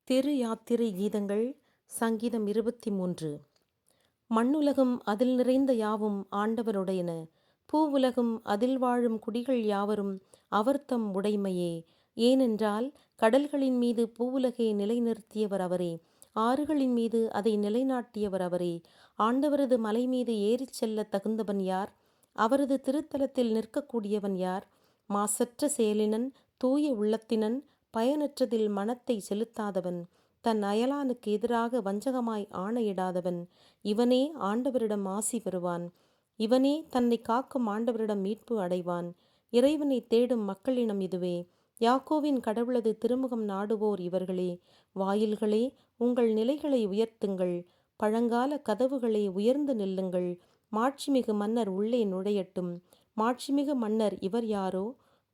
திரு யாத்திரை கீதங்கள் சங்கீதம் 23. மண்ணுலகும் அதில் நிறைந்த யாவும் ஆண்டவருடையன. பூவுலகும் அதில் வாழும் குடிகள் யாவரும் அவர்தம் உடைமையே. ஏனென்றால் கடல்களின் மீது பூவுலகை நிலைநிறுத்தியவர் அவரே. ஆறுகளின் மீது அதை நிலைநாட்டியவர் அவரே. ஆண்டவரது மலை மீது ஏறிச் செல்ல தகுந்தவன் யார்? அவரது திருத்தலத்தில் நிற்கக்கூடியவன் யார்? மாசற்ற செயலினன், தூய உள்ளத்தினன், பயனற்றதில் மனத்தை செலுத்தாதவன், தன் அயலானுக்கு எதிராக வஞ்சகமாய் ஆணையிடாதவன், இவனே ஆண்டவரிடம் ஆசி பெறுவான். இவனே தன்னை காக்கும் ஆண்டவரிடம் மீட்பு அடைவான். இறைவனை தேடும் மக்களினம் இதுவே. யாக்கோவின் கடவுளது திருமுகம் நாடுவோர் இவர்களே. வாயில்களே, உங்கள் நிலைகளை உயர்த்துங்கள். பழங்கால கதவுகளே, உயர்ந்து நில்லுங்கள். மாட்சிமிகு மன்னர் உள்ளே நுழையட்டும். மாட்சிமிகு மன்னர் இவர் யாரோ?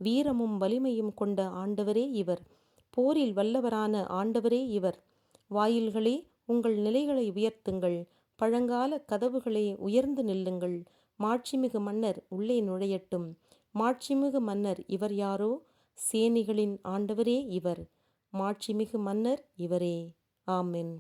வீரமும் வலிமையும் கொண்ட ஆண்டவரே இவர். போரில் வல்லவரான ஆண்டவரே இவர். வாயில்களே, உங்கள் நிலைகளை உயர்த்துங்கள். பழங்கால கதவுகளே, உயர்ந்து நில்லுங்கள். மாட்சிமிகு மன்னர் உள்ளே நுழையட்டும். மாட்சிமிகு மன்னர் இவர் யாரோ? சேனைகளின் ஆண்டவரே இவர். மாட்சிமிகு மன்னர் இவரே. ஆமென்.